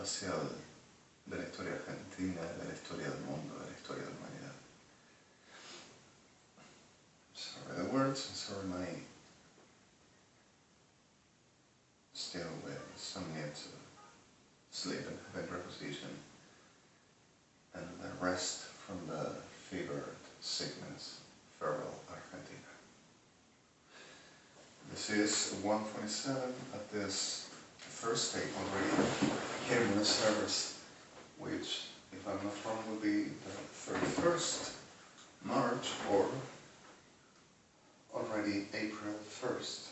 parcial de la historia argentina, de la historia del mundo, de la historia de la humanidad. Sorry the words, sorry my still with some need to sleep and have a reposition and rest from the fevered sickness. Farewell, Argentina. This is 1:27 at this Thursday already here in the service, which, if I'm not wrong, will be the 31st March or already April 1st,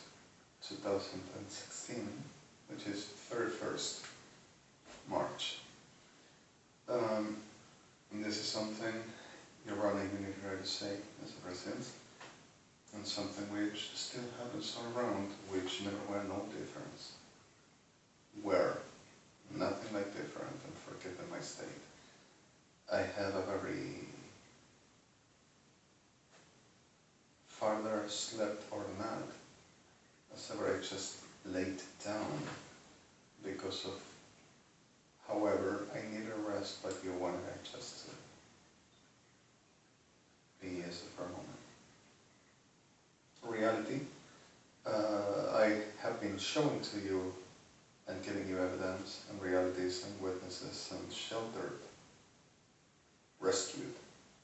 2016, which is 31st March. And this is something ironically try to say as a president, and something which still happens all around, which never were no difference. Where nothing like different, and forgiven my state. I have a very farther slept or not, as ever I just laid down because of, however, I need a rest, but you want I just be as for a moment. Reality, I have been showing to you and giving you evidence and realities and witnesses and sheltered, rescued,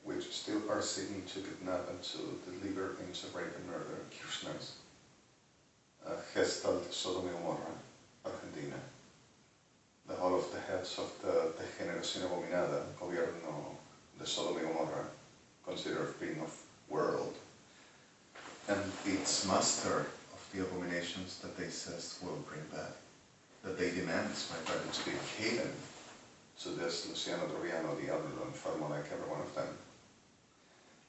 which still are seeking to kidnap and to deliver into rape and murder, Kirchners, Gestalt Sodom y Gomorra, Argentina, the whole of the heads of the Generación Abominada, Gobierno de Sodom y Gomorra, considered being of world, and its master of the abominations that they says will bring back, that they demand my brother to be hidden to this Luciano Doriano, Diablo, and Fermo, like every one of them.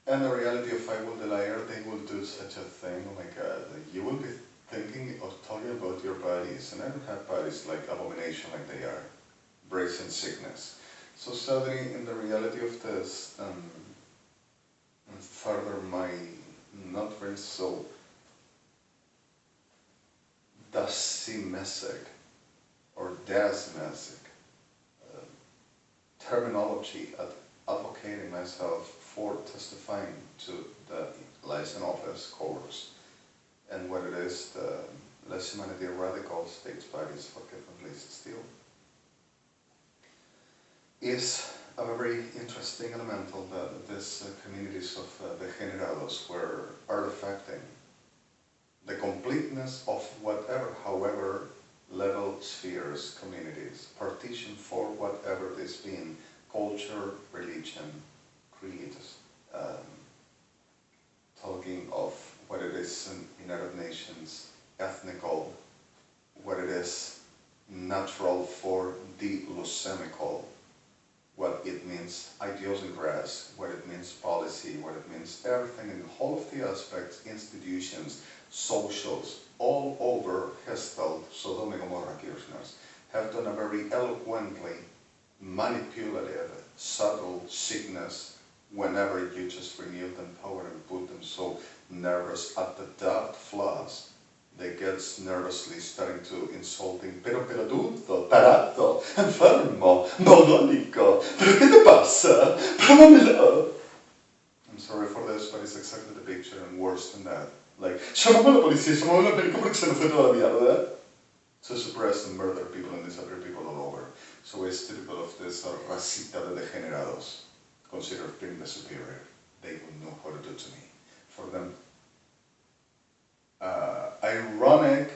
And the reality of I will the liar, they will do such a thing, oh my God, you will be thinking of talking about your bodies, and I don't have bodies like abomination like they are, brazen sickness. So suddenly in the reality of this, and further my not very so dasimic or dasmasic terminology at advocating myself for testifying to the license office course and what it is the less humanity radical states bodies for different still is a very interesting elemental that these communities of degenerados were artifacting the completeness of whatever, however, level, spheres, communities, partition for whatever this being, culture, religion, creed, talking of what it is in United Nations, ethnical, what it is natural for the leucemical, what it means idiosyncrasy, what it means policy, what it means everything in all of the aspects, institutions, socials, all over Gestalt, Sodom and Gomorrah Kirchners have done a very eloquently manipulative, subtle sickness whenever you just renew them power and put them so nervous at the daft flaws. They get nervously starting to insulting, pero tutto, tarato, enfermo, mogólico, pero ¿qué te pasa? Pruébamelo. I'm sorry for this, but it's exactly the picture and worse than that. Like, llamamos a la policía, llamamos a la médico porque se nos fue toda la mierda. To suppress and murder people and disappear people all over. So it's typical of this racita de degenerados, considered being the superior. They would know how to do to me. For them, ironic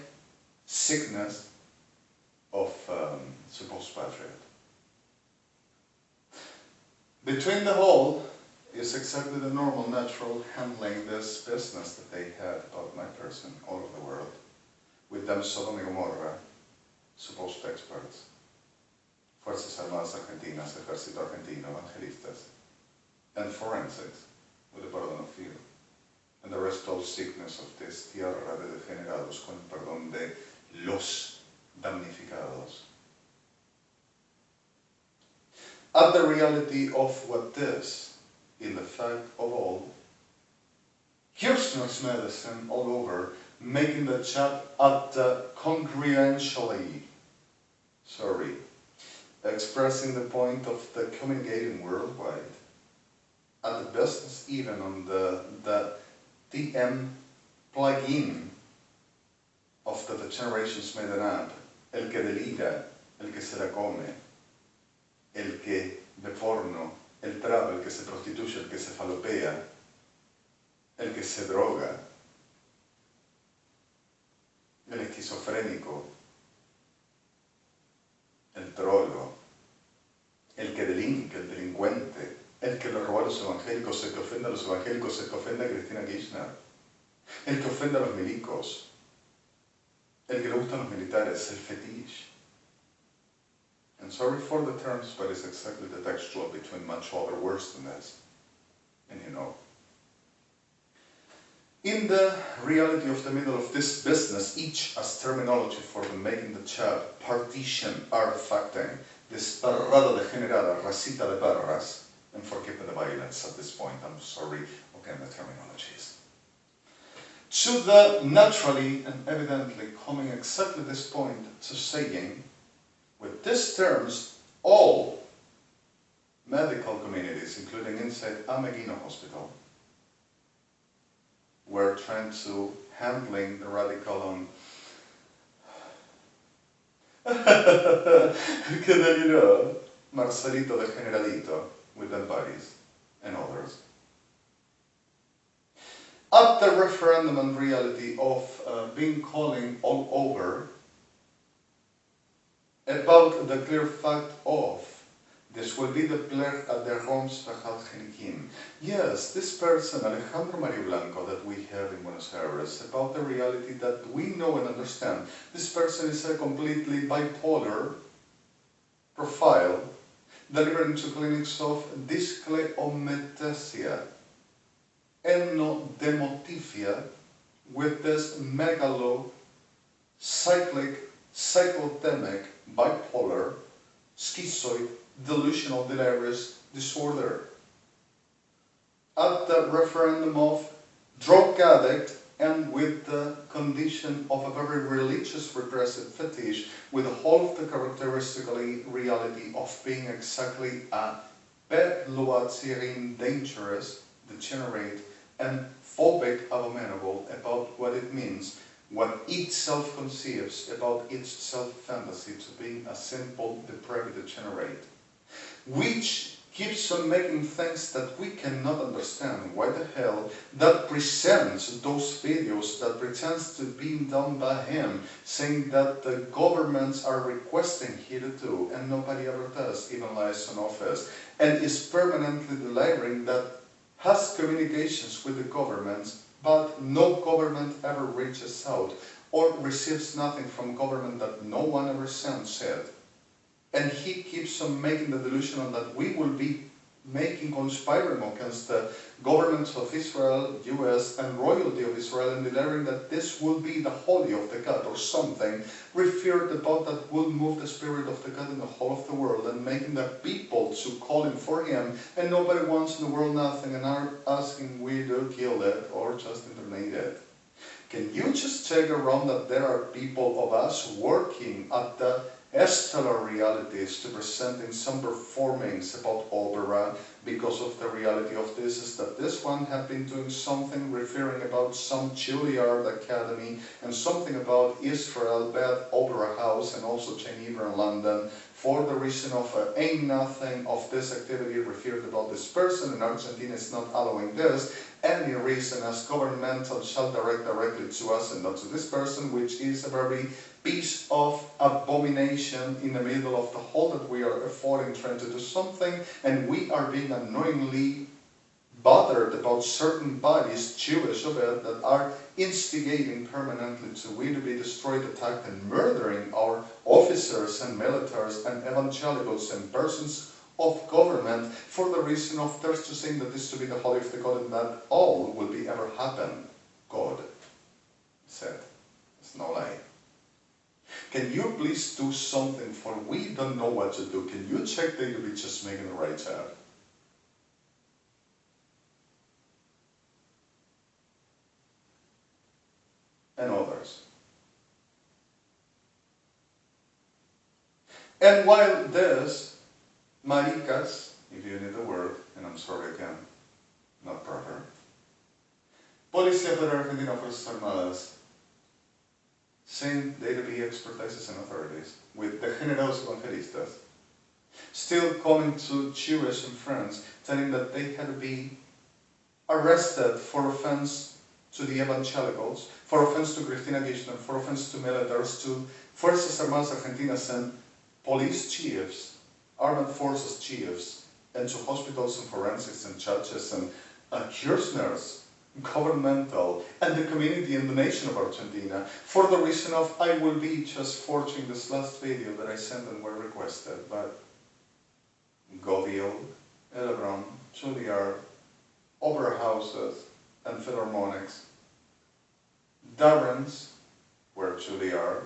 sickness of supposed patriot. Between the whole is exactly the normal, natural handling this business that they had about my person all over the world, with them Sodom y Gomorra, supposed experts, Fuerzas Armadas Argentinas, Ejército Argentino, Evangelistas, and forensics, with the burden of fear. And the rest of sickness of this tierra de degenerados, con perdón de los damnificados. At the reality of what this, in the fact of all, Kirchner's medicine all over, making the chat at the congruentially, expressing the point of the communicating worldwide. At the business, even on the DM plugin of the generations made an app, el que deligra, el que se la come, el que de porno, el traba, el que se prostituye, el que se falopea, el que se droga, el esquizofrénico, el trolo, el que delinque, el delincuente, el que le roba a los evangélicos, el que ofende a los evangélicos, el que ofende a Cristina Kirchner, el que ofende a los milicos, el que le gustan los militares, el fetiche. And sorry for the terms, but it's exactly the textual between much other words than this. And you know. In the reality of the middle of this business, each as terminology for the making the chat, partition, artifacting, this perrada degenerada, racita de perras, and forgive the violence at this point, I'm sorry, okay, the terminologies. To the naturally and evidently coming exactly this point to saying, with these terms, all medical communities, including inside Ameghino Hospital, were trying to handling the radical on Marcelito de Generalito with dead bodies and others. At the referendum and reality of being calling all over about the clear fact of this will be the plague at the Roms Genikim. Yes, this person, Alejandro Mario Blanco, that we have in Buenos Aires, about the reality that we know and understand. This person is a completely bipolar profile delivering to clinics of DISCHLEVIA, enodemotifia, with this megalo, cyclic, cyclotemic, bipolar, schizoid, delusional delirious disorder. At the referendum of drug addict and with the condition of a very religious repressive fetish with all of the characteristically reality of being exactly a peloatsirin, dangerous, degenerate, and phobic abominable about what it means, what it self-conceives about its self-fantasy to being a simple, depraved degenerate, which keeps on making things that we cannot understand. Why the hell that presents those videos that pretends to be done by him, saying that the governments are requesting he to do, and nobody ever does, even lies in office, and is permanently delivering that has communications with the governments, but no government ever reaches out or receives nothing from government that no one ever sends it. And he keeps on making the delusion that we will be conspiring against the governments of Israel, US, and royalty of Israel, and declaring that this will be the holy of the God or something referred about that will move the spirit of the God in the whole of the world, and making the people to call him for him, and nobody wants in the world nothing, and are asking we to kill it or just internate it. Can you just check around that there are people of us working at the stellar realities to presenting some performings about opera, because of the reality of this is that this one had been doing something referring about some Juilliard Academy and something about Israel, bad opera house, and also Geneva and London, for the reason of ain't nothing of this activity referred about this person, and Argentina is not allowing this any reason as governmental shall direct directly to us and not to this person, which is a very piece of abomination in the middle of the whole that we are affording trying to do something, and we are being annoyingly bothered about certain bodies, Jewish of it, that are instigating permanently to we to be destroyed, attacked, and murdering our officers and militaries and evangelicals and persons of government for the reason of thirst to saying that this to be the holy of the God and that all will be ever happen. God said. It's no lie. Can you please do something, for we don't know what to do. Can you check that you'll be just making the right job? And others. And while this, maricas, if you need the word, and I'm sorry again, not proper, Policía Federal Argentina Fuerzas Armadas, saying they to be expertises and authorities, with degenerados evangelistas, still coming to Jewish and friends, telling that they had to be arrested for offense to the evangelicals, for offense to Christianity, and for offense to militaries, to Fuerzas Armadas Argentinas and police chiefs, armed forces chiefs, and to hospitals and forensics and churches and Kirchners, governmental, and the community and the nation of Argentina, for the reason of I will be just forging this last video that I sent and were requested, but GOBRIEL, Elebron, Juilliard, opera houses and philharmonics, Darren's, where Juilliard,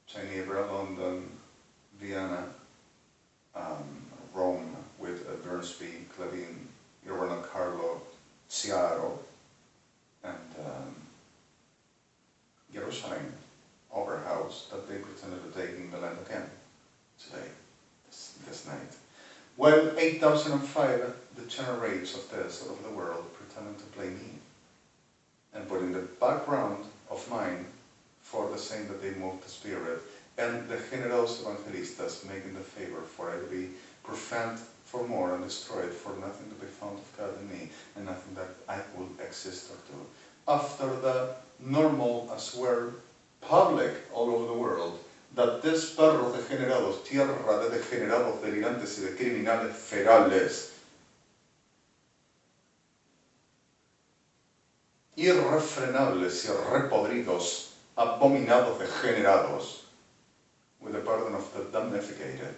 Ginevra, London, Vienna, Rome with Bernstein, Clavin, Irvine Carlo, Seattle, and Jerusalem opera house that they pretended to take in Milan again today, this night. Well, 8005 degenerates of this out of the world pretending to play me and put in the background of mine for the same that they moved the spirit, and the generados evangelistas making the favor for I to be profaned for more and destroyed for nothing to be found of God in me and nothing that I will exist or do. After the normal as were public all over the world that this perros degenerados, tierra de degenerados, delirantes y de criminales ferales, irrefrenables y repodridos, abominados degenerados, with the pardon of the damnificated,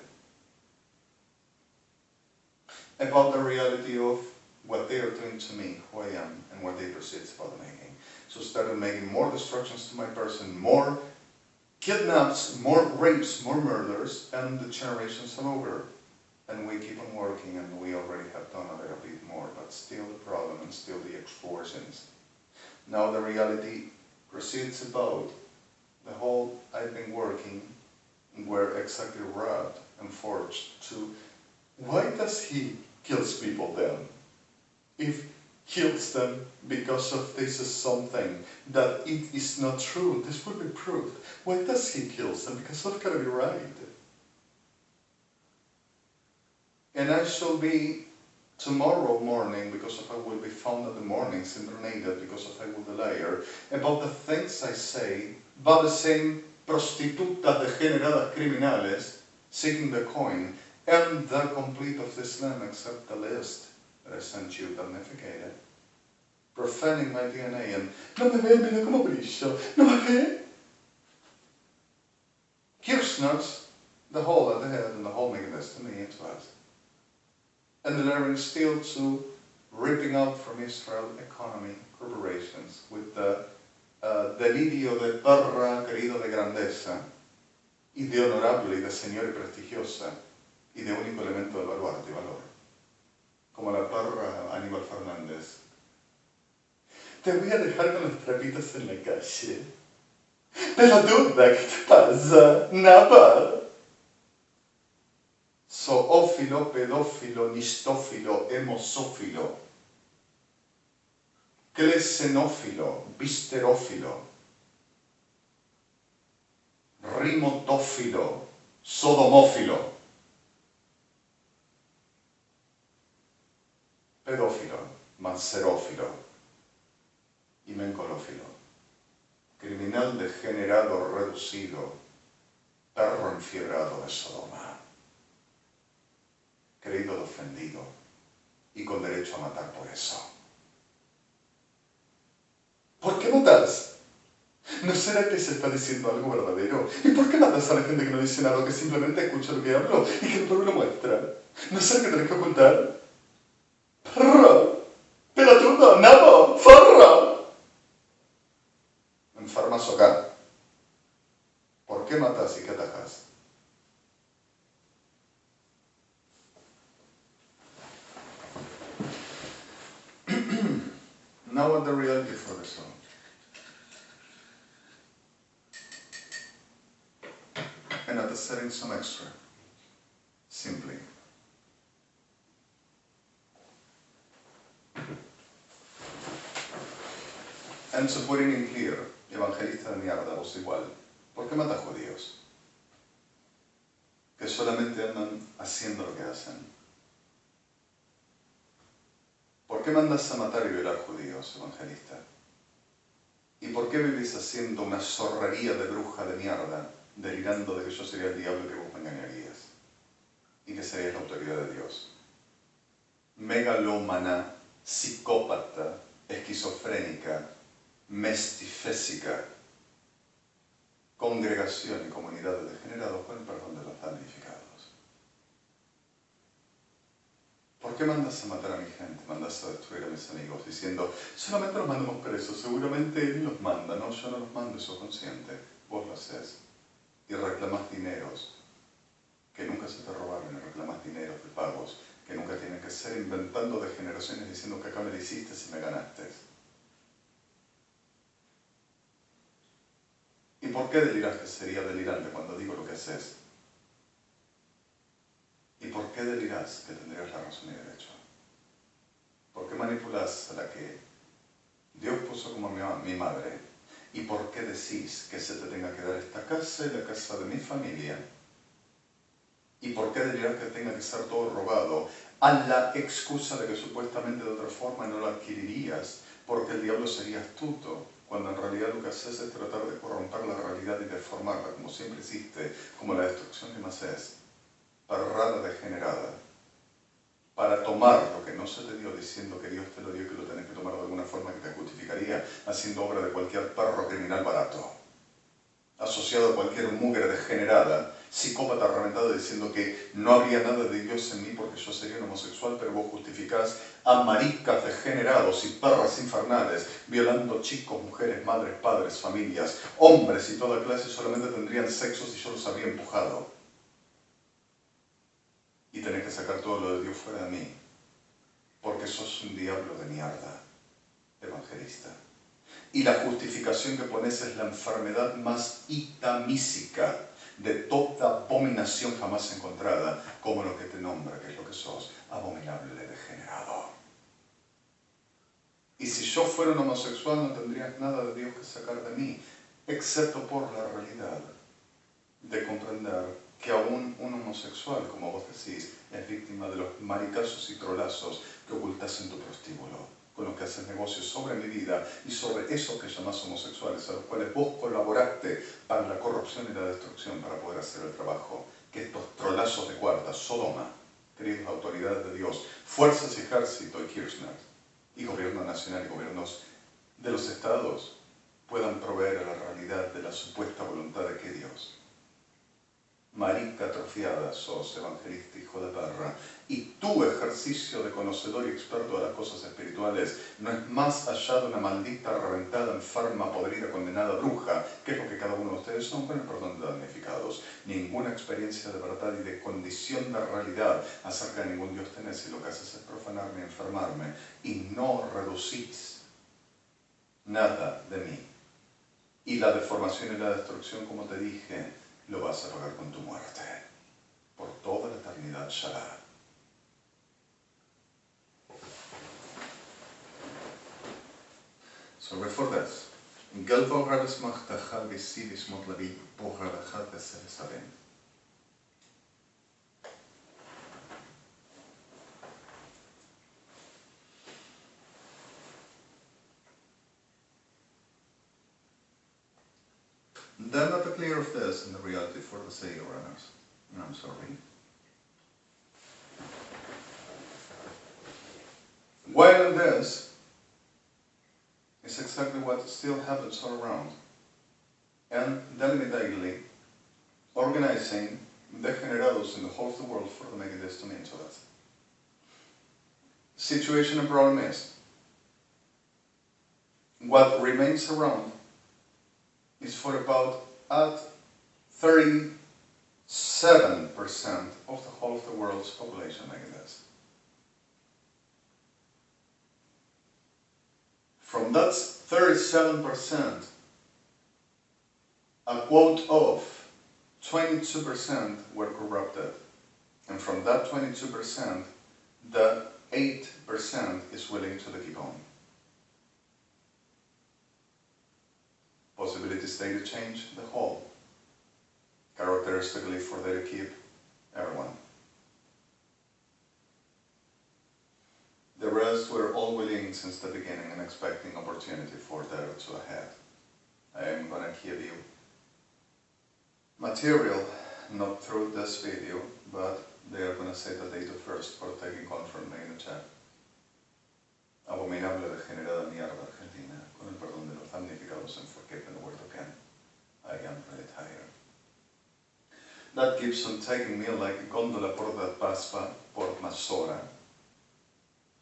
about the reality of what they are doing to me, who I am, and what they perceive about making. So started making more destructions to my person, more kidnaps, more rapes, more murders, and the generations are over. And we keep on working, and we already have done a little bit more, but still the problem and still the extortions. Now the reality proceeds about the whole I've been working, were exactly wrapped and forged to why does he kills people then? If kills them because of this is something that it is not true, this will be proved. Why does he kills them? Because I've got to be right. And I shall be tomorrow morning, because of I will be found in the mornings incarnated, because of I will the liar, about the things I say, but the same prostitutas degeneradas criminales seeking the coin, and the complete of this land except the list that I sent you damnificated, profaning my DNA and no me ve, mira cómo brillo, no me ve. Kirchners, the hole at the head and the hole making destiny into us. And delivering still to ripping out from Israel economy, corporations, with the delirio de perra querido de grandeza, y de honorable y de señor y prestigiosa, y de único elemento de baluarte y valor, como la perra Aníbal Fernández. Te voy a dejar con los trapitos en la calle. Pelotuda, ¿qué te pasa? Nada. Zoófilo, pedófilo, nistófilo, hemosófilo, clesenófilo, visterófilo, rimotófilo, sodomófilo, pedófilo, mancerófilo y mencolófilo, criminal degenerado reducido, perro enfiebrado de Sodoma, creído ofendido y con derecho a matar por eso. ¿Por qué matas? ¿No será que se está diciendo algo verdadero? ¿Y por qué matas a la gente que no dice nada, que simplemente escucha lo que hablo y que el pueblo lo muestra? ¿No será que tenés que ocultar? ¡Perro! ¡Pelotudo! ¡Nabo! ¡Forro! Enfermas acá. ¿Por qué matas y qué atajas? Now what the reality for the soul. and at the setting some extra. Simply. And to put it in clear, evangelista de mierda, vos igual, ¿por qué matas judíos? Que solamente andan haciendo lo que hacen. ¿Por qué mandas a matar y violar judíos, evangelista? ¿Y por qué vivís haciendo una zorrería de bruja de mierda, delirando de que yo sería el diablo y que vos me engañarías? Y que serías la autoridad de Dios. Megalómana, psicópata, esquizofrénica, mestifésica, congregación y comunidad de degenerados con el perdón de los damnificados. ¿Por qué mandas a matar a mi gente? Mandas a destruir a mis amigos diciendo, solamente los mandamos presos, seguramente él los manda. No, yo no los mando, eso es consciente. Vos lo haces. Y reclamás dineros que nunca se te robaron, y reclamás dineros de pagos que nunca tienen que ser, inventando de generaciones diciendo que acá me lo hiciste y me ganaste. ¿Y por qué delirás que sería delirante cuando digo lo que haces? ¿Y por qué delirás que tendrías la razón y derecho? ¿Por qué manipulas a la que Dios puso como mi madre? ¿Y por qué decís que se te tenga que dar esta casa y la casa de mi familia? ¿Y por qué delirás que tenga que ser todo robado a la excusa de que supuestamente de otra forma no lo adquirirías porque el diablo sería astuto? Cuando en realidad lo que haces es tratar de corromper la realidad y deformarla, como siempre hiciste, como la destrucción que más es, perrada degenerada, para tomar lo que no se te dio diciendo que Dios te lo dio y que lo tenés que tomar de alguna forma que te justificaría, haciendo obra de cualquier perro criminal barato, asociado a cualquier mugre degenerada, psicópata reventado diciendo que no habría nada de Dios en mí porque yo sería un homosexual, pero vos justificás a maricas degenerados y perras infernales, violando chicos, mujeres, madres, padres, familias, hombres y toda clase solamente tendrían sexo si yo los habría empujado. Y tenés que sacar todo lo de Dios fuera de mí, porque sos un diablo de mierda, evangelista. Y la justificación que pones es la enfermedad más itamísica de toda abominación jamás encontrada, como lo que te nombra, que es lo que sos, abominable degenerado. Y si yo fuera un homosexual no tendrías nada de Dios que sacar de mí, excepto por la realidad de comprender que aún un homosexual, como vos decís, es víctima de los maricazos y trolazos que ocultas en tu prostíbulo, con los que haces negocios sobre mi vida y sobre esos que llamás homosexuales, a los cuales vos colaboraste para la corrupción y la destrucción para poder hacer el trabajo que estos trolazos de cuarta, Sodoma, queridas autoridades de Dios, fuerzas y ejército y Kirchner, y gobierno nacional y gobiernos de los estados, puedan proveer a la realidad de la supuesta voluntad de que Dios. Marica atrofiada sos, evangelista, hijo de perra, y tu ejercicio de conocedor y experto de las cosas espirituales no es más allá de una maldita, reventada, enferma, podrida, condenada bruja, que es lo que cada uno de ustedes son con el perdón de damnificados. Ninguna experiencia de verdad y de condición de realidad acerca de ningún Dios tenés, y lo que haces es profanarme y enfermarme, y no reducís nada de mí. Y la deformación y la destrucción, como te dije, lo vas a pagar con tu muerte, por toda la eternidad, Shalá. So for this, Gelvo Rabes Machtachal Visilis Motlavi Porrabachat Seresabem. They're not clear of this in the reality for the sake of runners. I'm sorry. While in this is exactly what still happens all around. And deliberately organizing degenerados in the whole of the world for making this to mean to us. Situation and problem is, what remains around is for about at 37% of the whole of the world's population making this. From that 37%, a quote of 22% were corrupted. And from that 22%, that 8% is willing to keep on. Possibilities they to change the whole. Characteristically for they to keep everyone. The rest were all willing since the beginning and expecting opportunity for their to ahead. I am gonna give you material, not through this video, but they are gonna say the data first for taking control in the chat. Abominable degenerada mierda Argentina, con el perdón de los damnificados and forgiven the word again. I am really tired. That Gibson taking me like gondola por that paspa por Masora.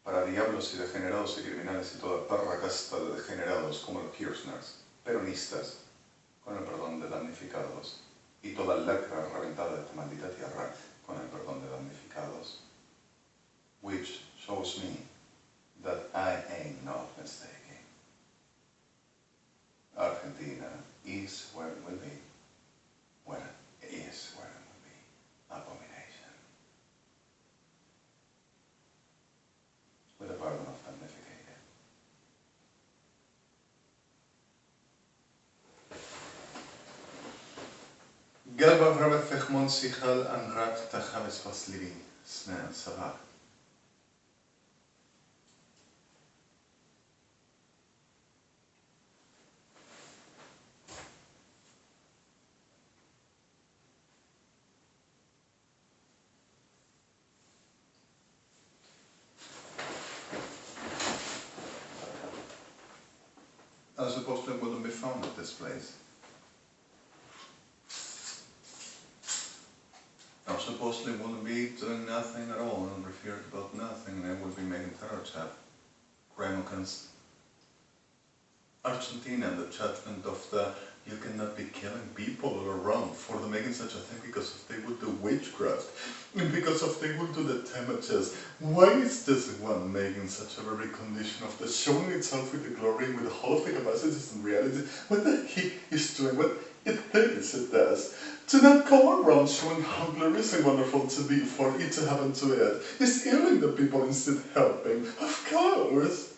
Para diablos y degenerados y criminales y toda perra casta de degenerados como los Kirchners, peronistas, con el perdón de damnificados, y toda lacra reventada de esta maldita tierra, con el perdón de damnificados, which shows me that I ain't not mistaken. Argentina is where it will be, where it is where it will be, abomination. With the pardon of damnificated. Gelba Rabbi Fechmon Sichal and Rat Tachaves Vaslivi, Snen Sabah. I suppose they wouldn't be found at this place. I suppose they wouldn't be doing nothing at all and referred about nothing, and they would be making terror chat. Crime against Argentina and the judgment of the you cannot be killing people all around for them making such a thing because if they would do witchcraft and because if they would do the damages. Why is this one making such a very condition of the showing itself with the glory and with the whole of the capacities and reality? What the heck is doing? What it thinks it does? To not go around showing how glorious and wonderful to be for it to happen to it is ailing the people instead helping. Of course!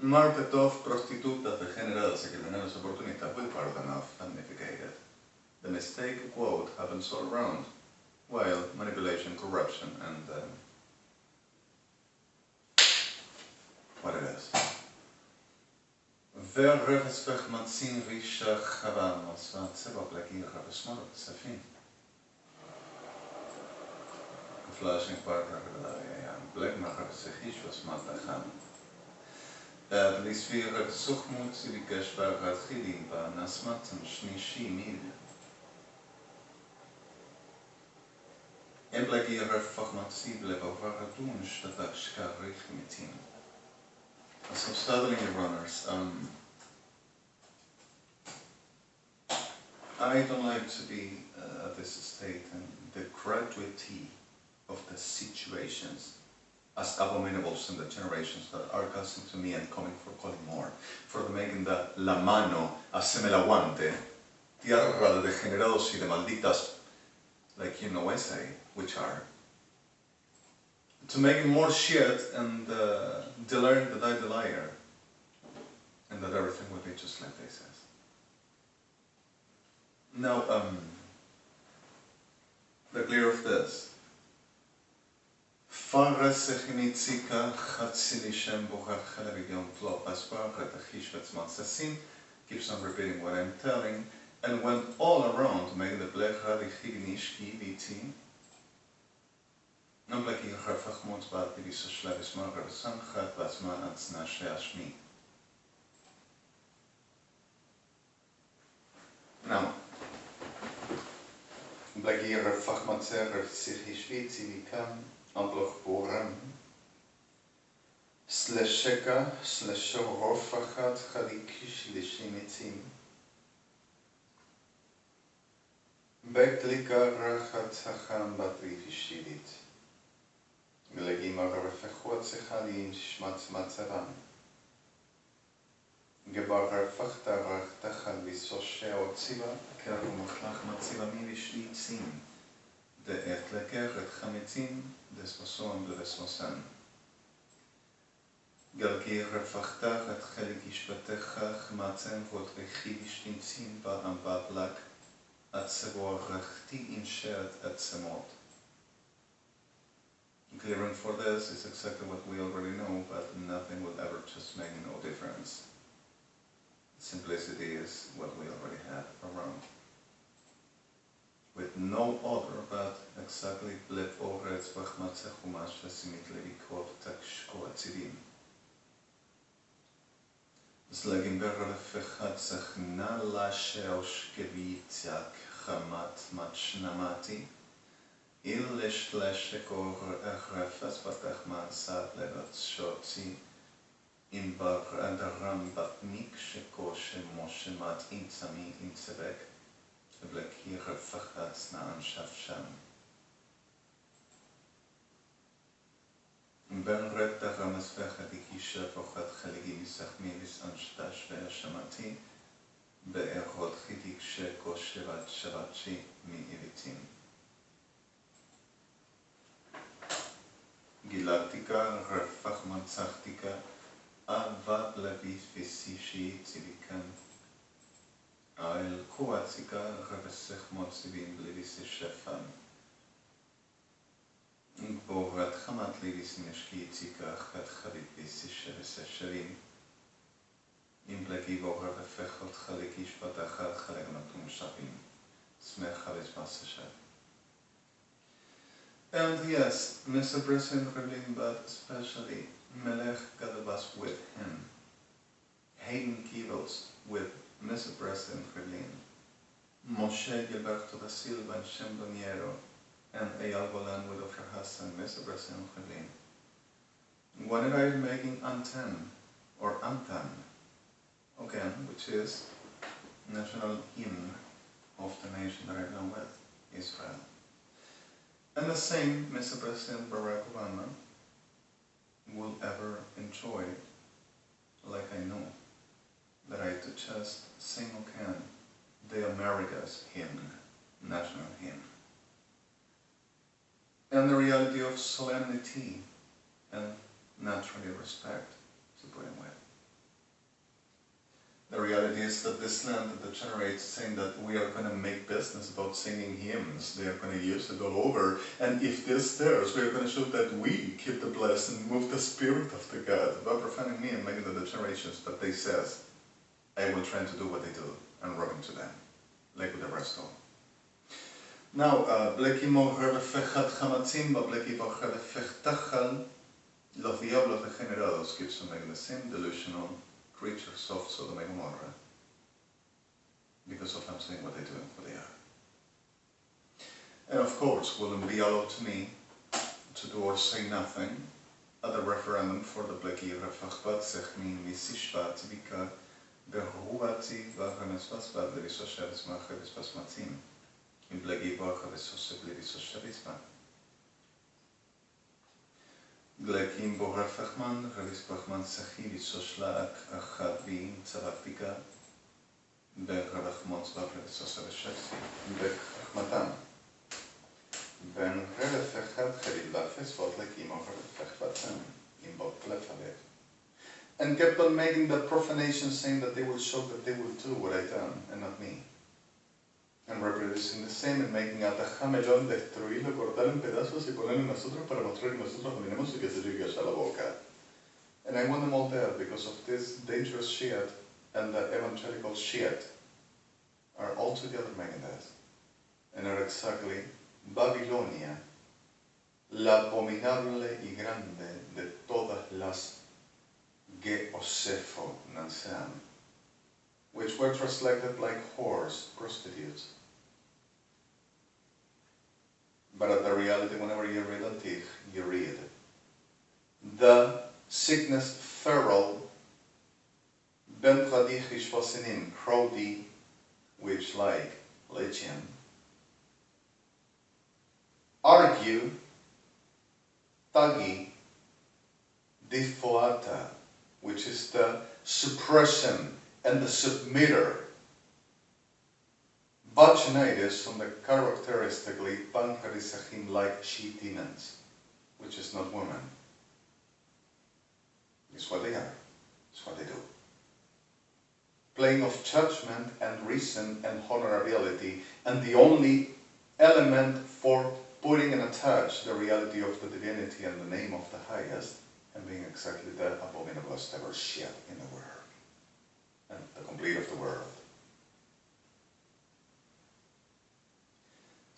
Marketov prostitutas degeneradas y criminales oportunistas with pardon of damnificated. The mistake, quote, happens all around, while manipulation, corruption, and what it is. Verreves vechmatzin vishach havam asvat seva plekir havesmar sefin. Flashing partner black machavesechish was matacham. L'isfira suchmut sivikesh v'arachili v'nasmatim shnishi mil. Emblagi refachmatsiv levaradun shtatak shkarich mitim. So studying your runners, I don't like to be at this state and the gratuity of the situations as abominables in the generations that are casting to me and coming for calling more, for the making the la mano haceme la guante, tierra de degenerados y de malditas, like you know I say, which are, to making more shit and declaring that I'm the liar, and that everything will be just like they says. Now, the clear of this. Farasechinitzika Chatzilishem Bohach Halavidion Flop Aspar Hatachishvetsmatsasin keeps on repeating what I'm telling and went all around to make the Blech Radichignishki Viti. Namblaki Harfachmut Bati Visoslavis Margaret Sanchat Vasman Atsnashe Ashmi. Now, Blaki Harfachmatzer Sichishviti Vikam. Ambloch boram slesheka sleshorofachat chalikish lishimitzim beklika rachat hacham batrifishivit Glegim arafechot sechalin shmat matzavam Gebar arfachta rachtachal visoshe ציבה, כארו מחלך מציבה מיבישלי צים, דעת לקר את חמיצים, דספוסון ולספוסן. גלגי רפחתך את חלק ישפתך, חמצם ועוד רכי בשניצים באמבבלק, עצבו רחתי אינשרת עצמות. Clearing for this is exactly what we already know, but nothing will ever just make no difference. Simplicity is what we already have around. With no other but exactly blip over its bachmatze chumash vesimit levikov takshko atzidim. Zlegim berlefechad zechna lasheosh gevityak chamat machnamati. Illish leshekor echrefes batachman sat levat shotzi imbar adaram batnik sheko shemoshemat intzami intzebek blekir refachatz naan shafsham. Ben red daramas vechadikisha vochat chaligi misach milis anshtash ve'ashamati be'erot chidik sheko shevat shavatshi mi iritim. Gilatika, refach manzachtika, avat levis visishi civican. Ael kuatzika, revesech motzivin levis shefan. Borat chamat levis neshkitzika, chat chavit visish vesesherim. Impleki borat efechot chalekish patachat chalegnatum shavim. Smech chavis vaseshev. And yes, Mr. President Rebellion, but especially Melech Gadabas with him, Hayden Kibos with Mr. President Rebellion, Moshe Gilberto da Silva and Shem Doniero, and Eyal Golan with Ofra Hassan, Mr. President Rebellion. Whenever I'm making Anten or Antan, again, which is national hymn of the nation that I belong with, Israel. And the same Mr. President Barack Obama will ever enjoy, like I know, that I to just sing again the America's hymn, national hymn. And the reality of solemnity and naturally respect, to put it with. The reality is that this land that degenerates saying that we are going to make business about singing hymns, they are going to use it all over, and if this stares, we are going to show that we keep the blessed and move the spirit of the God, about profaning me and making the degenerations, but they says, I will try to do what they do, and rub into them, like with the rest of them. Now, bleki mo revefechat chamatzim, ba bleki bo revefechtachal, los diablos degenerados keep on the same delusional creatures of Sodoma and Gomorrah, because of them saying what they do and what they are. And of course, will it be allowed to me to do or say nothing at the referendum for the Bleki Refachbat Sechmin Misishvat Vika Beruati Vahanesvasvat Levisoshevis Machevis Matzim in Bleki Vahavisoshev Levisoshevisma. Glekim Borar Fachman, Revis Bachman Sachi, Visoslak, Achabi, Tzavaktika, Ben Rabachmot, Vahavisoshevishevi, Bek Achmatam. Ben Relefechat Herilbafes, Votlekim of Refechbatam, in Botlefalev. And kept on making that profanation, saying that they will show that they will do what I done, and not me. And reproducing the same and making out a jamelón, destruirlo, cortarlo en pedazos y ponerlo en nosotros para mostrar que nosotros dominemos y que se llegue allá a la boca. And I want them all there because of this dangerous shit and the evangelical shit are all together making this. And are exactly Babilonia, la abominable y grande de todas las Geosepho Nansam, which were translated like whores, prostitutes. But at the reality, whenever you read Antikh, you read the sickness feral ben tradichish fasinim crowdy, which like legion, argue tagi difoata, which is the suppression and the submitter vaginitis on the characteristically pancreasachim-like she demons, which is not woman. It's what they are. It's what they do. Playing of judgment and reason and honorability, and the only element for putting and attach the reality of the divinity and the name of the highest, and being exactly the abominablest ever shed in the world, and the complete of the world.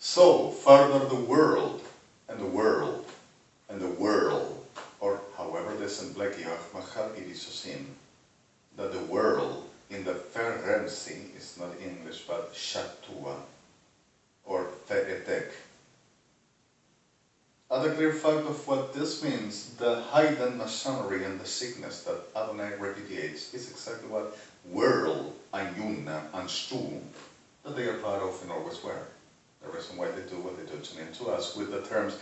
So, further the world, and the world, and the world, or however this in Blekiach, Machal Irisosim, that the world in the Ferenci is not English but Shatua, or Theetek. Other clear fact of what this means, the hidden machinery and the sickness that Adonai repudiates, is exactly what world, Ayuna, and Stu, that they are part of and always were. The reason why they do what they do to me and to us with the terms,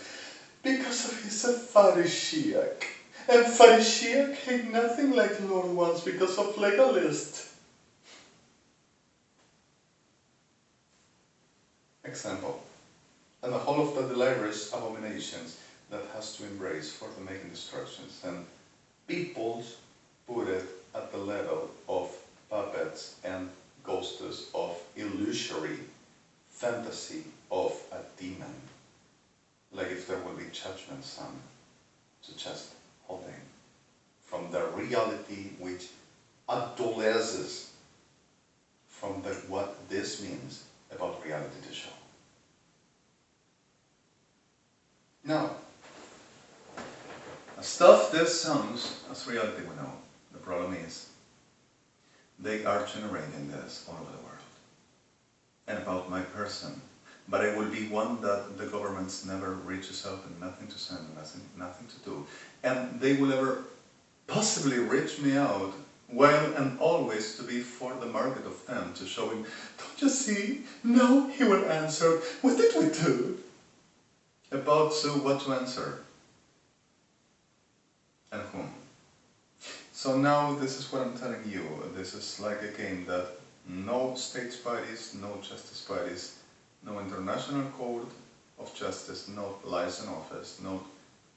because of he's a Pharisaic, and Pharisaic ain't nothing like the Lord wants because of legalist. Example, and the whole of the delirious abominations that has to embrace for the making destructions, and peoples put it at the level of puppets and ghosts of illusory fantasy of a demon, like if there will be judgment some, to just holding from the reality which adolesces from the, what this means about reality to show. Now, stuff this sounds as reality we know. The problem is, they are generating this all over the world. And about my person, but I will be one that the governments never reaches out and nothing to send, nothing to do. And they will ever possibly reach me out, while and always to be for the market of them, to show him, don't you see? No, he will answer. What did we do? About what to answer. And whom. So now this is what I'm telling you. This is like a game that no states parties, no justice parties, no international code of justice, no liaison office, no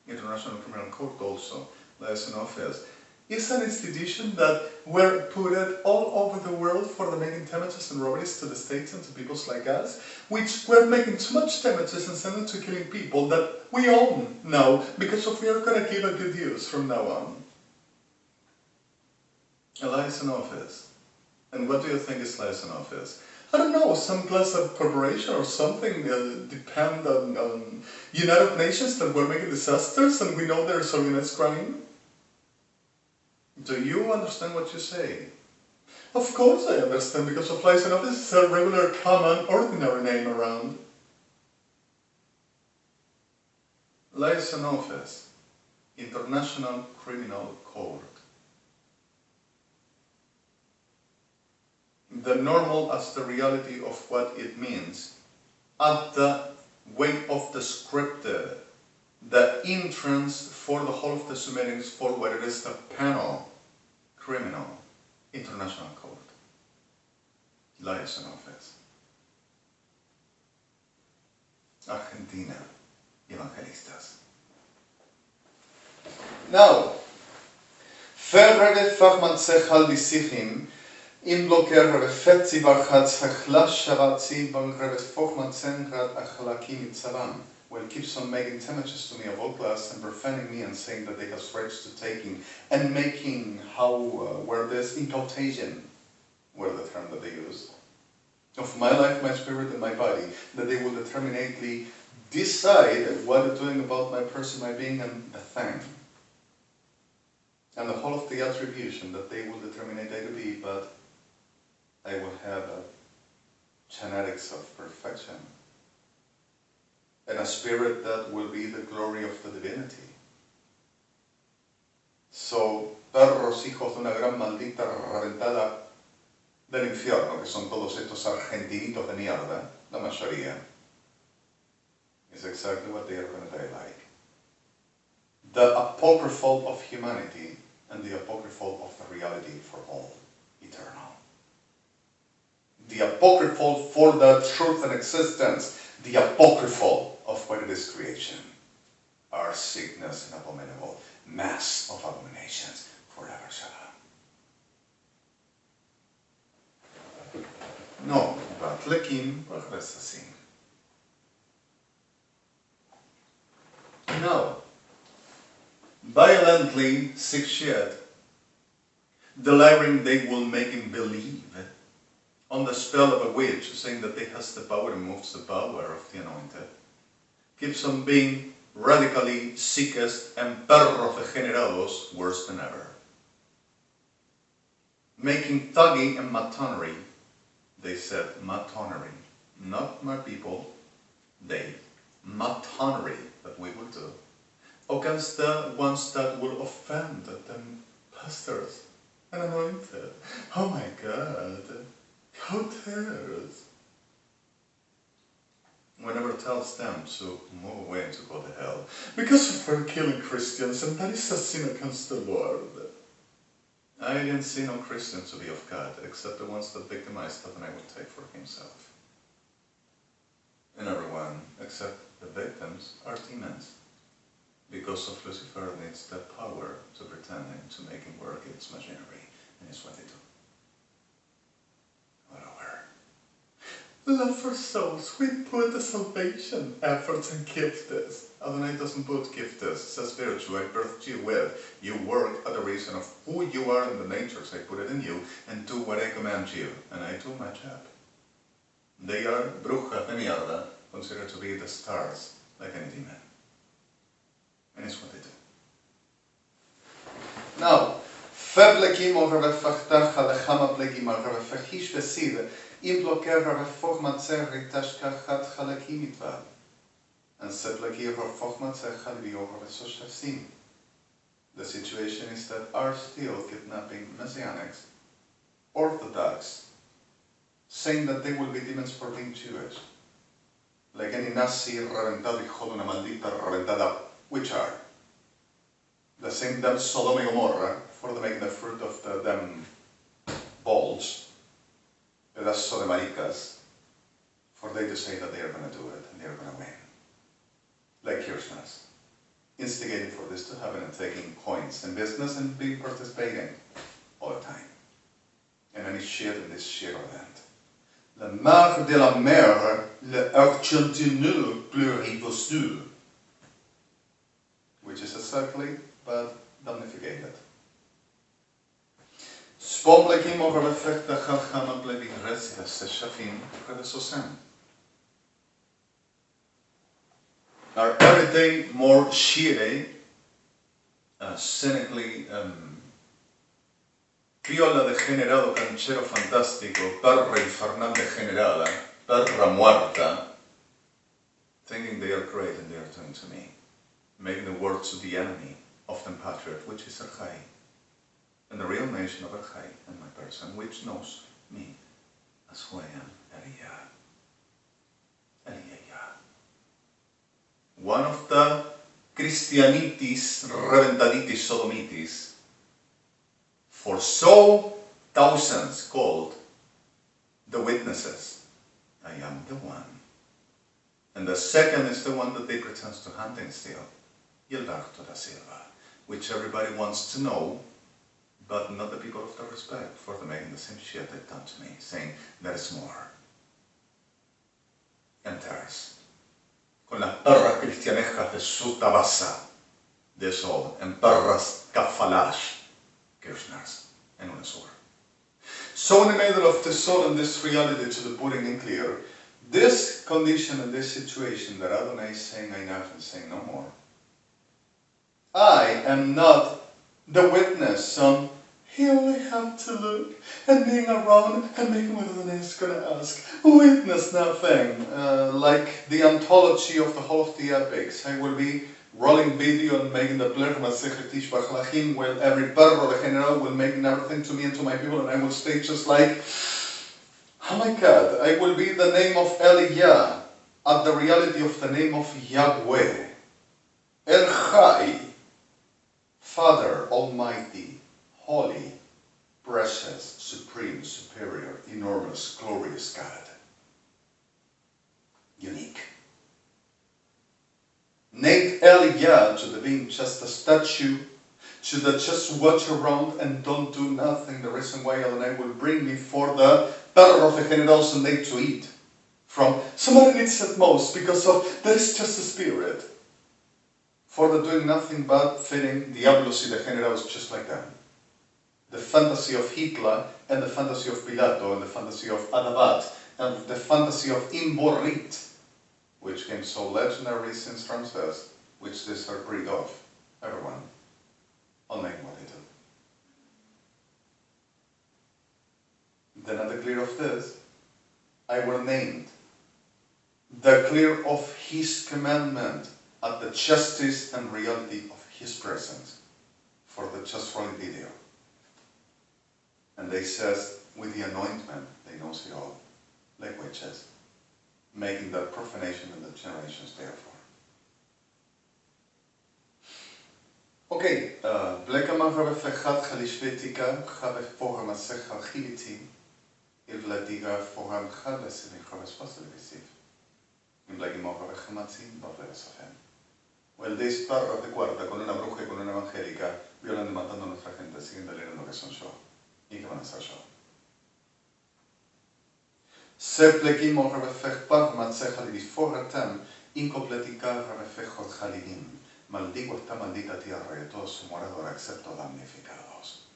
international criminal court also, liaison office. It's an institution that were put all over the world for the making damages and robberies to the states and to peoples like us, which were making too much damages and sending to killing people that we own now, because of we are going to give a good use from now on. A liaison office. And what do you think is liaison office? I don't know, some class of corporation or something depend on United Nations that were making disasters and we know there's organized crime? Do you understand what you say? Of course I understand, because of liaison office is a regular, common, ordinary name around. Liaison office, International Criminal Court. The normal as the reality of what it means, at the weight of the scripted, the entrance for the whole of the Sumerians for what it is the penal, criminal, international court, liaison office. Argentina, evangelistas. Now, Ferreret Fachmantzechal Disichim, in blocker refetzi barchat sachlas sharatzi bangrevet fochmantzengrat achalaki mitzavam. Well, keeps on making damages to me of all class and profaning me and saying that they have threats to taking and making how, where this incantation, were the term that they use, of my life, my spirit, and my body, that they will determinately decide what they're doing about my person, my being, and the thing. And the whole of the attribution that they will determinate I to be, but I will have a genetics of perfection and a spirit that will be the glory of the divinity. So, perros hijos de una gran maldita reventada del infierno, que son todos estos argentinitos de mierda, la mayoría, is exactly what they are going to die like. The apocryphal of humanity and the apocryphal of the reality for all eternal. The apocryphal for the truth and existence, the apocryphal of what it is creation, are sickness and abominable, mass of abominations, forever shalom. No, but lekim progressasim. No. Violently sick yet, deliring they will make him believe on the spell of a witch, saying that they has the power, removes the power of the anointed, keeps on being radically sickest and perros degenerados worse than ever, making thuggy and matonery. They said matonery, not my people, they, matonery that we will do against the ones that will offend them, pastors and anointed. Oh my God, how dares! We never tells them to move away and to go to hell because we're killing Christians, and that is a sin against the Lord. I didn't see no Christians to be of God, except the ones that victimized Adonai will take for himself. And everyone, except the victims, are demons. Because of Lucifer needs the power to pretend and to make him work its machinery, and it's what they do. Whatever. Love for souls, we put the salvation efforts and gifts. Adonai doesn't put gifts, it says virtue, I birthed you with. You work at the reason of who you are in the natures, I put it in you, and do what I command you, and I do my job. They are brujas de mierda, considered to be the stars, like any demon. And it's what they do. Now, Feblekim over Fachtach, Alechama Blegim over Fachish Veside, Imploker over Formatzer, Ritashka, Hat Halakimitva, and Sebleki over Formatzer, Halvi over Soshafsim. The situation is that are still kidnapping Messianics, Orthodox, saying that they will be demons for being Jewish. Like any Nazi, reventado hijo de una maldita reventada, which are the same damn Sodom and Gomorrah, for the making the fruit of the damn balls, the sodomaricas, for they to say that they are going to do it and they are going to win. Like Kirchner's, instigating for this to happen and taking coins in business and being participating all the time. And any shit in this shit event. La mare de la mer, le Argentinal pluribostul, which is exactly but damnificated. Spomlekim over effect the Chachama bleving resia se shafim redesosem. Are every day more shire, cynically, criolla degenerado, canchero fantástico, perra infernal degenerada, perra muerta, thinking they are great and they are doing to me, making the world to the enemy of the patriot, which is JHA'I, and the real nation of JHA'I, and my person, which knows me as who I am, Eliyah. One of the Christianitis, reventaditis, sodomitis, for so thousands called the witnesses. I am the one. And the second is the one that they pretend to hunt and steal, Gilberto da Silva, which everybody wants to know, but not the people of the respect, for them making the same shit they've done to me, saying there is more. And there's, con las perras cristianescas de su tabasa, de sol, and perras kafalash, Kirchners, and Unesur. So in the middle of the soul and this reality to the putting in clear, this condition and this situation that Adonai is saying enough and saying no more, I am not the witness on he only had to look and being around and making what Adonai is going to ask. Witness nothing. Like the anthology of the whole of the epics. I will be rolling video and making the plerma secretish bachlachim while every perro de general will make everything to me and to my people, and I will stay just like, oh my God, I will be the name of Eliyah at the reality of the name of Yahweh. El Chai, Father Almighty, Holy, Precious, supreme, superior, enormous, glorious God. Unique. Nate Elia to the being just a statue, to the just watch around and don't do nothing. The reason why Adonai will bring me for the perros degenerados and they to eat. From somebody needs it most because of there is just a spirit. For the doing nothing but feeding diablos y degenerados just like them. The fantasy of Hitler and the fantasy of Pilato and the fantasy of Adabat and the fantasy of Imborit, which came so legendary since Ramses, which these are breed of, everyone, on making what they do. Then at the clear of this, I were named the clear of his commandment at the justice and reality of his presence for the just right video. And they says, with the anointment, they knows it all, like witches, making that profanation in the generations therefore. Okay, blekama habe flechat chalishvetika, habe foham asecha chiliti, ivladiga foham chalesini habe spasilisiv. In blekima habe chamatzin, bavlesafen. Well, this parra de cuarta con una bruja y con una evangélica, violando y matando a nuestra gente, siguen delirando que son yo. ¿Y qué van a ser yo? Se plekimo revefech par matzeja li diforatem, incompletica revefechot jalidim. Maldigo esta maldita tierra y a todos sus moradores excepto damnificados.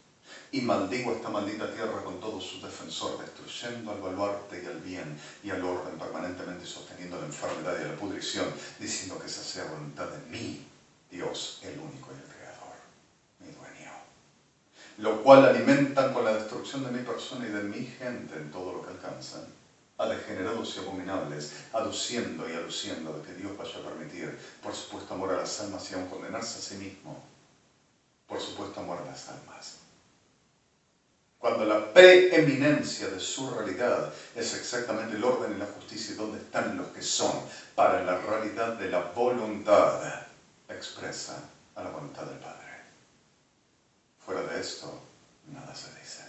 Y maldigo esta maldita tierra con todo su defensor, destruyendo al baluarte y al bien y al orden, permanentemente sosteniendo la enfermedad y la pudrición, diciendo que esa sea voluntad de mí, Dios, el único y el Creador, mi dueño. Lo cual alimentan con la destrucción de mi persona y de mi gente en todo lo que alcanzan, a degenerados y abominables, aduciendo y aluciendo de que Dios vaya a permitir, por supuesto, amor a las almas y aun condenarse a sí mismo, por supuesto, amor a las almas. Cuando la preeminencia de su realidad es exactamente el orden y la justicia y dónde están los que son para la realidad de la voluntad expresa a la voluntad del Padre. Fuera de esto, nada se dice.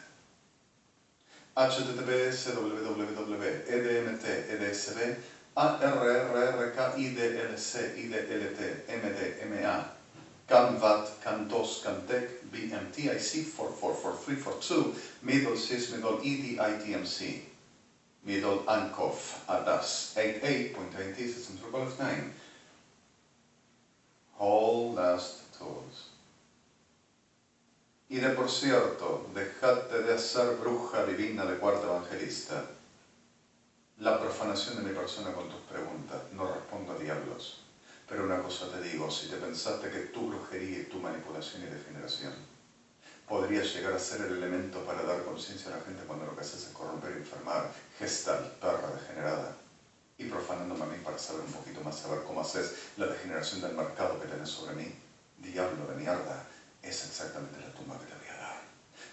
HTTPS www EDMT EDSB ARRRK IDLC IDLT MD MA CANVAT CAN2 CANTEC BMTIC 444342 Middle SIS Middle EDITMC Middle ANCOF ADAS 88.80 System 9 Whole last tools. Y de por cierto, dejate de hacer bruja divina de cuarta evangelista. La profanación de mi persona con tus preguntas, no respondo a diablos. Pero una cosa te digo, si te pensaste que tu brujería y tu manipulación y degeneración podría llegar a ser el elemento para dar conciencia a la gente cuando lo que haces es corromper y enfermar, gestal, perra degenerada, y profanándome a mí para saber un poquito más, saber cómo haces la degeneración del mercado que tenés sobre mí, diablo de mierda, es exactamente la tumba que te voy a dar.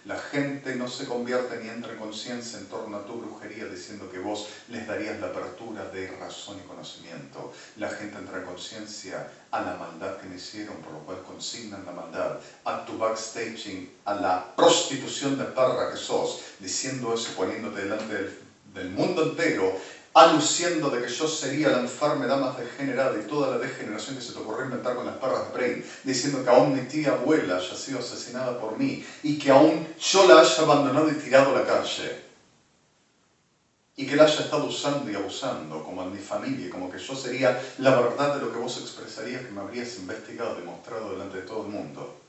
La gente no se convierte ni entra en conciencia en torno a tu brujería diciendo que vos les darías la apertura de razón y conocimiento. La gente entra en conciencia a la maldad que me hicieron, por lo cual consignan la maldad, a tu backstaging, a la prostitución de perra que sos, diciendo eso, poniéndote delante del mundo entero, aluciendo de que yo sería la enfermedad más degenerada y toda la degeneración que se te ocurrió inventar con las perras de Brain, diciendo que aún mi tía abuela haya sido asesinada por mí y que aún yo la haya abandonado y tirado a la calle y que la haya estado usando y abusando como en mi familia, como que yo sería la verdad de lo que vos expresarías que me habrías investigado y mostrado delante de todo el mundo.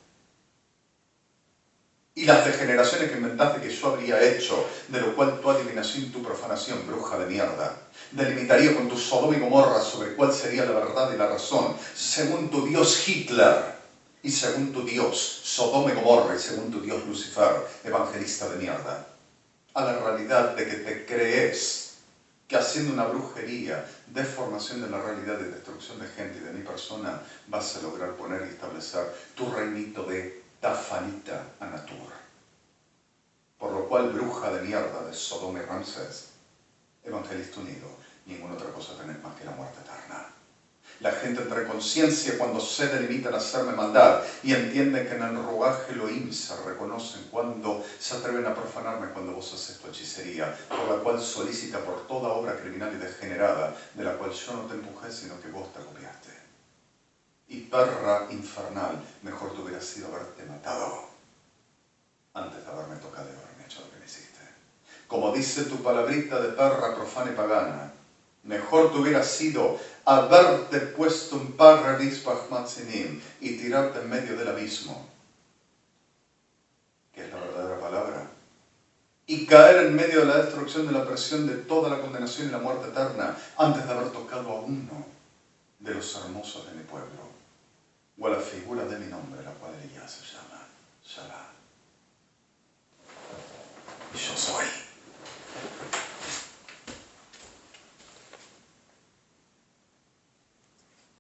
Y las degeneraciones que inventaste que yo habría hecho, de lo cual tu adivinación y tu profanación, bruja de mierda, delimitaría con tu Sodoma y Gomorra sobre cuál sería la verdad y la razón, según tu Dios Hitler, y según tu Dios Sodoma y Gomorra, y según tu Dios Lucifer, evangelista de mierda, a la realidad de que te crees que haciendo una brujería, deformación de la realidad y destrucción de gente y de mi persona, vas a lograr poner y establecer tu reinito de Tafanita Anatur. Por lo cual, bruja de mierda de Sodoma y Ramses, evangelista unido, ninguna otra cosa tenés más que la muerte eterna. La gente trae conciencia cuando se delimitan a hacerme maldad y entienden que en el rogaje Elohim se reconocen cuando se atreven a profanarme cuando vos haces tu hechicería, por la cual solicita por toda obra criminal y degenerada, de la cual yo no te empujé, sino que vos te copiaste. Y perra infernal, mejor te hubiera sido haberte matado antes de haberme tocado y haberme hecho lo que me hiciste. Como dice tu palabrita de perra profana y pagana, mejor te hubiera sido haberte puesto en paradis pachmatzinim y tirarte en medio del abismo, que es la verdadera palabra, y caer en medio de la destrucción, de la presión, de toda la condenación y la muerte eterna, antes de haber tocado a uno de los hermosos de mi pueblo, o a la figura de mi nombre, la cual ella se llama Shalom.